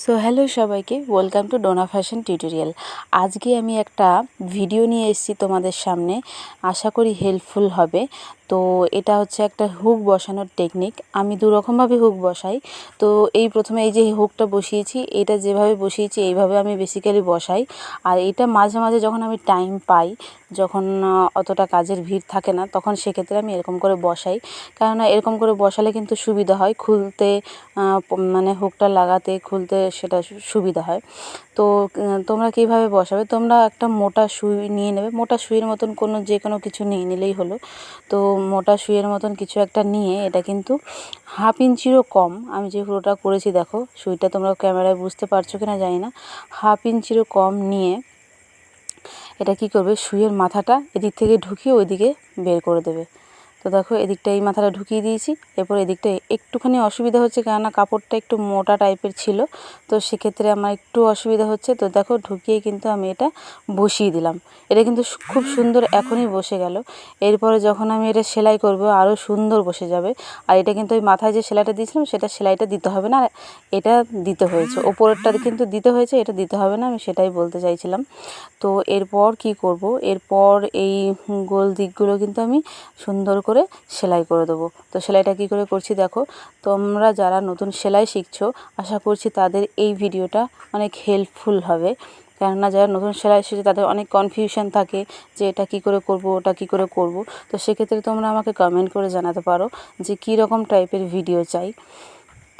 So hello সবাইকে, welcome to Dona fashion tutorial. আজকে আমি একটা ভিডিও নিয়ে এসেছি তোমাদের সামনে, আশা করি হেল্পফুল হবে। তো এটা হচ্ছে একটা হুক বসানোর টেকনিক। আমি দুরকমভাবে হুক বসাই। তো প্রথমে এই যে হুকটা বসিয়েছি, এটা যেভাবে বসিয়েছি এইভাবে আমি বেসিক্যালি বসাই। আর এটা মাঝে মাঝে যখন আমি টাইম পাই, যখন অতটা কাজের ভিড় থাকে না, তখন সেক্ষেত্রে আমি এরকম করে বসাই। কেননা এরকম করে বসালে কিন্তু সুবিধা হয় খুলতে, মানে হুকটা লাগাতে খুলতে সেটা সুবিধা হয়। তো তোমরা কীভাবে বসাবে, তোমরা একটা মোটা সুই নিয়ে নেবে। মোটা সুইয়ের মতন যে কোনো কিছু নিয়ে নিলেই হলো। তো মোটা সুইয়ের মতন কিছু একটা নিয়ে, এটা কিন্তু 1/2 ইঞ্চিরও কম, আমি যে পুরোটা করেছি দেখো, সুইটা তোমরা ক্যামেরায় বুঝতে পারছো কি না জানি না, 1/2 ইঞ্চিরও কম নিয়ে এটা কী করবে, সুইয়ের মাথাটা এদিক থেকে ঢুকিয়ে ওইদিকে বের করে দেবে। তো দেখো এদিকটা এই মাথাটা ঢুকিয়ে দিয়েছি। এরপর এদিকটা একটুখানি অসুবিধা হচ্ছে, কেননা কাপড়টা একটু মোটা টাইপের ছিল, তো সেক্ষেত্রে আমার একটু অসুবিধা হচ্ছে। তো দেখো ঢুকিয়ে কিন্তু আমি এটা বসিয়ে দিলাম। এটা কিন্তু খুব সুন্দর এখনই বসে গেল। এরপরে যখন আমি এটা সেলাই করব আরও সুন্দর বসে যাবে। আর এটা কিন্তু ওই মাথায় যে সেলাইটা দিয়েছিলাম, সেটা সেলাইটা দিতে হবে না, এটা দিতে হয়েছে। ওপরেরটা কিন্তু দিতে হয়েছে, এটা দিতে হবে না, আমি সেটাই বলতে চাইছিলাম। তো এরপর কি করব, এরপর এই গোল দিকগুলো কিন্তু আমি সুন্দর করে সেলাই করে দেবো। তো সেলাইটা কী করে করছি দেখো। তোমরা যারা নতুন সেলাই শিখছো, আশা করছি তাদের এই ভিডিওটা অনেক হেল্পফুল হবে। কেননা যারা নতুন সেলাই শিখছে তাদের অনেক কনফিউশন থাকে যে এটা কী করে করব, ওটা কী করে করব। তো সেক্ষেত্রে তোমরা আমাকে কমেন্ট করে জানাতে পারো যে কী রকম টাইপের ভিডিও চাই।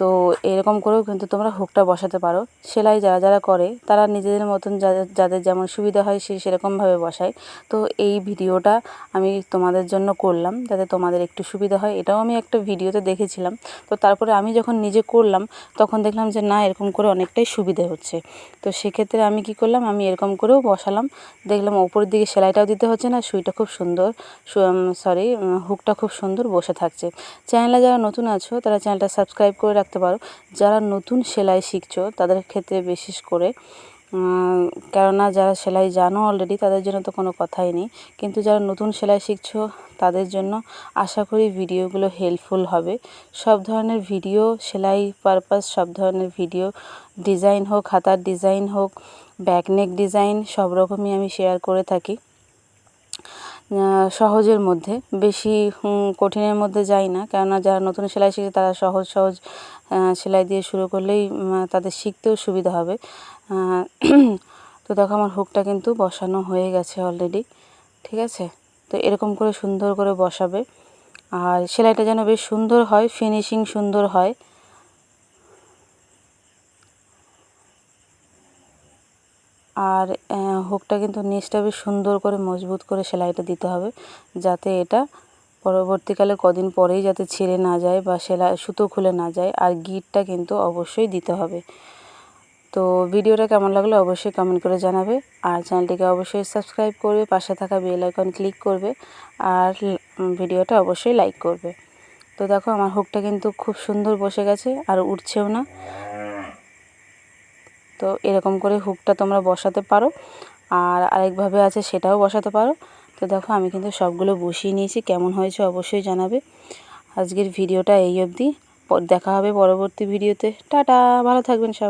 তো এরকম করেও কিন্তু তোমরা হুকটা বসাতে পারো। সেলাই যারা যারা করে তারা নিজেদের মতন যাদের যেমন সুবিধা হয় সেরকমভাবে বসায়। তো এই ভিডিওটা আমি তোমাদের জন্য করলাম যাতে তোমাদের একটু সুবিধা হয়। এটাও আমি একটা ভিডিওতে দেখেছিলাম। তো তারপরে আমি যখন নিজে করলাম, তখন দেখলাম যে না, এরকম করে অনেকটাই সুবিধে হচ্ছে। তো সেক্ষেত্রে আমি কি করলাম, আমি এরকম করেও বসালাম। দেখলাম ওপরের দিকে সেলাইটাও দিতে হচ্ছে না, সুইটা খুব সুন্দর, হুকটা খুব সুন্দর বসে থাকছে। চ্যানেলে যারা নতুন আছো তারা চ্যানেলটা সাবস্ক্রাইব করে রাখতে পারো। যারা নতুন সেলাই শিখছো তাদের ক্ষেত্রে বিশেষ করে, কেননা যারা সেলাই জানো অলরেডি তাদের জন্য তো কোনো কথাই নেই, কিন্তু যারা নতুন সেলাই শিখছো তাদের জন্য আশা করি ভিডিওগুলো হেল্পফুল হবে। সব ধরনের ভিডিও, সেলাই পারপাস সব ধরনের ভিডিও, ডিজাইন হোক, হাতার ডিজাইন হোক, ব্যাকনেক ডিজাইন, সব রকমই আমি শেয়ার করে থাকি। সহজের মধ্যে, বেশি কঠিনের মধ্যে যাই না, কেননা যারা নতুন সেলাই শিখে তারা সহজ সহজ সেলাই দিয়ে শুরু করলেই তাদের শিখতেও সুবিধা হবে। তো দেখো আমার হুকটা কিন্তু বসানো হয়ে গেছে অলরেডি, ঠিক আছে। তো এরকম করে সুন্দর করে বসাবে, আর সেলাইটা যেন বেশ সুন্দর হয়, ফিনিশিং সুন্দর হয়। আর হুকটা কিন্তু নিচটা বেশ সুন্দর করে মজবুত করে সেলাইটা দিতে হবে, যাতে এটা পরবর্তীকালে কদিন পরেই যাতে ছিঁড়ে না যায় বা সুতো খুলে না যায়। আর গিঁটটা কিন্তু অবশ্যই দিতে হবে। তো ভিডিওটা কেমন লাগলো অবশ্যই কমেন্ট করে জানাবে, আর চ্যানেলটিকে অবশ্যই সাবস্ক্রাইব করবে, পাশে থাকা বেল আইকন ক্লিক করবে, আর ভিডিওটা অবশ্যই লাইক করবে। তো দেখো আমার হুকটা কিন্তু খুব সুন্দর বসে গেছে, আর উঠছেও না। তো এরকম করে হুকটা তোমরা বসাতে পারো, আর আরেকভাবে আছে সেটাও বসাতে পারো। তো দেখো আমি কিন্তু সবগুলো বসিয়ে নিয়েছি, কেমন হয়েছে অবশ্যই জানাবে। আজকের ভিডিওটা এই অবধি, দেখা হবে পরবর্তী ভিডিওতে। টাটা, ভালো থাকবেন সবাই।